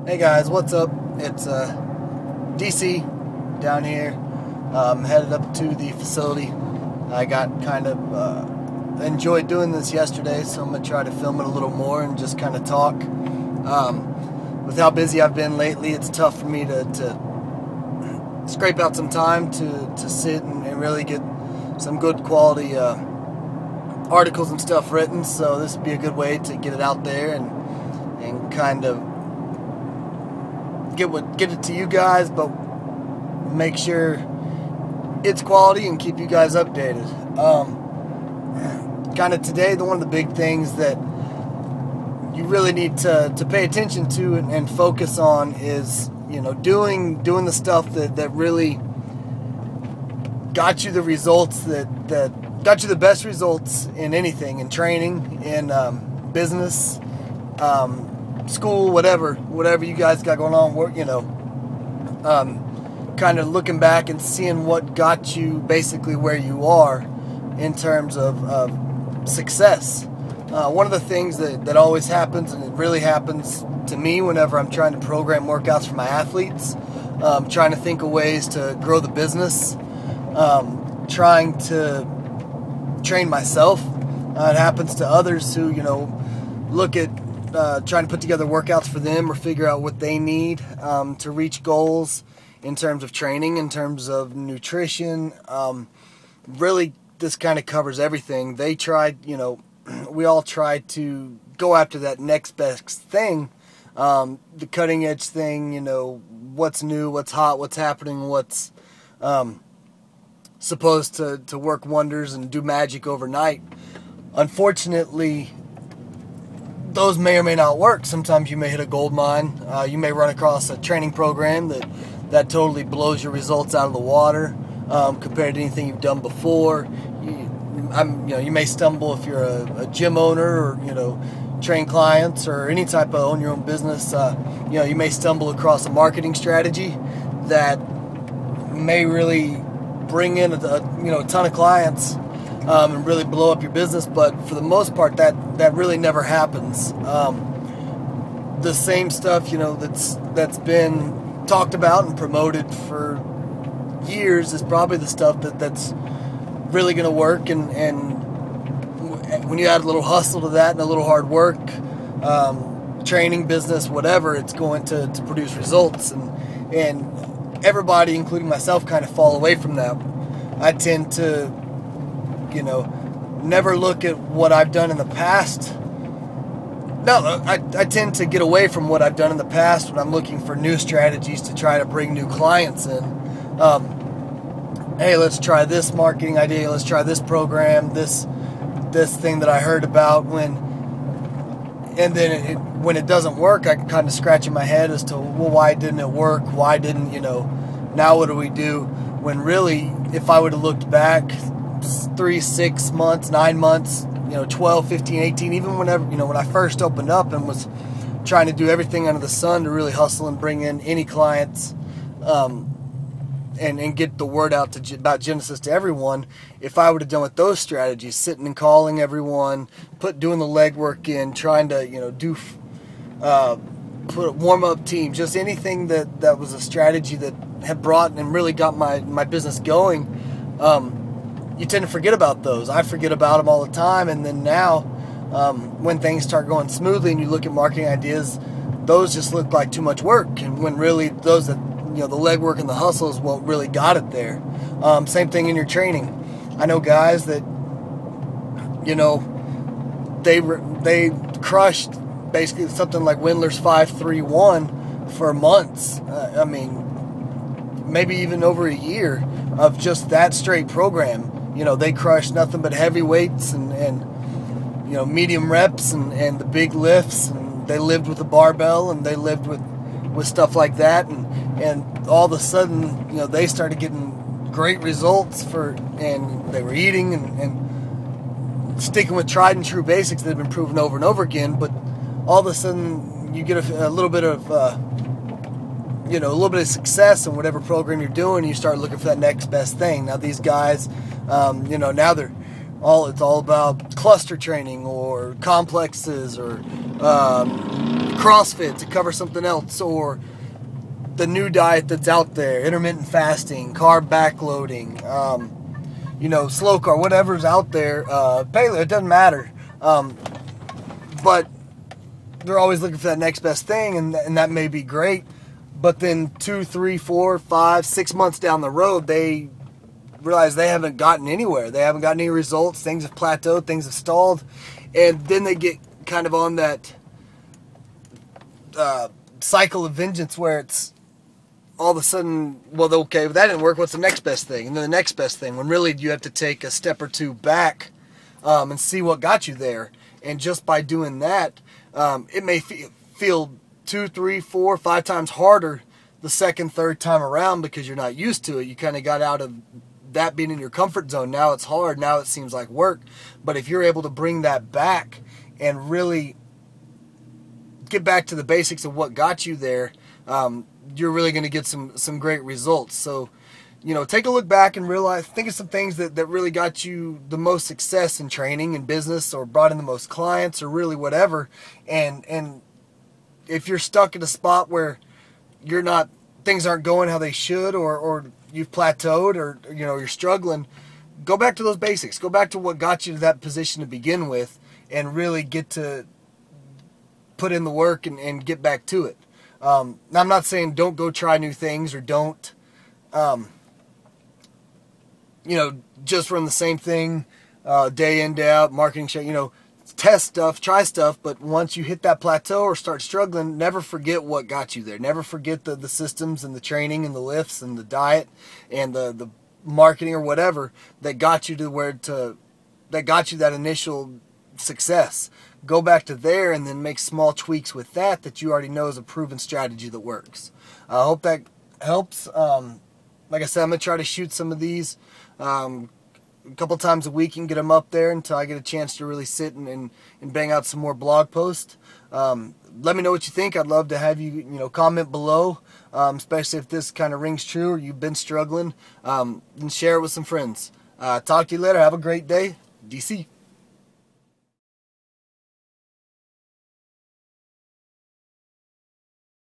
Hey guys, what's up? It's DC down here. Headed up to the facility. I got kind of enjoyed doing this yesterday, so I'm gonna try to film it a little more and just kind of talk. With how busy I've been lately, it's tough for me to scrape out some time to sit and really get some good quality articles and stuff written. So this would be a good way to get it out there and kind of get it to you guys, but make sure it's quality and keep you guys updated. Kind of today, one of the big things that you really need to pay attention to and focus on is, you know, doing the stuff that really got you the results that got you the best results in anything, in training, in business, school, whatever you guys got going on, work, you know, kind of looking back and seeing what got you basically where you are in terms of success. One of the things that always happens, and it really happens to me whenever I'm trying to program workouts for my athletes, trying to think of ways to grow the business, trying to train myself. It happens to others who, you know, look at trying to put together workouts for them or figure out what they need to reach goals in terms of training, in terms of nutrition. Really, this kind of covers everything. They tried, you know, we all try to go after that next best thing, the cutting edge thing, you know, what's new, what's hot, what's happening, what's supposed to work wonders and do magic overnight. Unfortunately, those may or may not work. Sometimes you may hit a gold mine. You may run across a training program that totally blows your results out of the water compared to anything you've done before. You may stumble if you're a gym owner or, you know, train clients or any type of own your own business. You know, you may stumble across a marketing strategy that may really bring in a ton of clients and really blow up your business, but for the most part, that really never happens. The same stuff, you know, that's been talked about and promoted for years is probably the stuff that's really going to work, and when you add a little hustle to that and a little hard work, training, business, whatever, it's going to produce results, and everybody, including myself, kind of fall away from that. I tend to, you know, never look at what I've done in the past. No, I tend to get away from what I've done in the past when I'm looking for new strategies to try to bring new clients in. Hey, let's try this marketing idea, let's try this program, this thing that I heard about, and then when it doesn't work, I can kind of scratch in my head as to, well, why didn't it work? Why didn't, you know, now what do we do? When really, if I would have looked back 3, 6 months, 9 months, you know, 12, 15, 18, even whenever, you know, when I first opened up and was trying to do everything under the sun to really hustle and bring in any clients, and get the word out about Genesis to everyone, if I would have done with those strategies, sitting and calling everyone, doing the legwork in, trying to, you know, put a warm-up team, just anything that was a strategy that had brought and really got my business going, you tend to forget about those. I forget about them all the time, and then now, when things start going smoothly and you look at marketing ideas, those just look like too much work, and when really those that, you know, the legwork and the hustle is what really got it there. Same thing in your training. I know guys that, you know, they crushed basically something like Wendler's 5-3-1 for months. I mean, maybe even over a year of just that straight program. You know, they crushed nothing but heavy weights and you know, medium reps and the big lifts, and they lived with a barbell, and they lived with stuff like that, and all of a sudden, you know, they started getting great results and they were eating and sticking with tried and true basics that have been proven over and over again. But all of a sudden, you get a little bit of you know, a little bit of success in whatever program you're doing, and you start looking for that next best thing. Now these guys, you know, now they're It's all about cluster training or complexes or CrossFit to cover something else, or the new diet that's out there, intermittent fasting, carb backloading, slow carb, whatever's out there, paleo, it doesn't matter. But they're always looking for that next best thing, and that may be great. But then 2, 3, 4, 5, 6 months down the road, they realize they haven't gotten anywhere. They haven't gotten any results. Things have plateaued. Things have stalled. And then they get kind of on that cycle of vengeance where it's all of a sudden, well, okay, that didn't work. What's the next best thing? And then the next best thing, when really you have to take a step or two back and see what got you there. And just by doing that, it may feel 2, 3, 4, 5 times harder the second, third time around because you're not used to it. You kind of got out of that being in your comfort zone. Now it's hard. Now it seems like work. But if you're able to bring that back and really get back to the basics of what got you there, you're really going to get some great results. So, take a look back and realize, think of some things that really got you the most success in training and business, or brought in the most clients, or really whatever. And if you're stuck at a spot where things aren't going how they should, or you've plateaued, or you're struggling, go back to those basics. Go back to what got you to that position to begin with, and really get to put in the work and get back to it. Now, I'm not saying don't go try new things, or don't, just run the same thing day in, day out, marketing show, test stuff, try stuff, but once you hit that plateau or start struggling, never forget what got you there. Never forget the systems and the training and the lifts and the diet and the marketing or whatever that got you that got you that initial success. Go back to there and then make small tweaks with that you already know is a proven strategy that works. I hope that helps. Like I said, I'm going to try to shoot some of these a couple times a week and get them up there until I get a chance to really sit and bang out some more blog posts. Let me know what you think. I'd love to have you, comment below, especially if this kind of rings true or you've been struggling, and share it with some friends. Talk to you later. Have a great day. DC.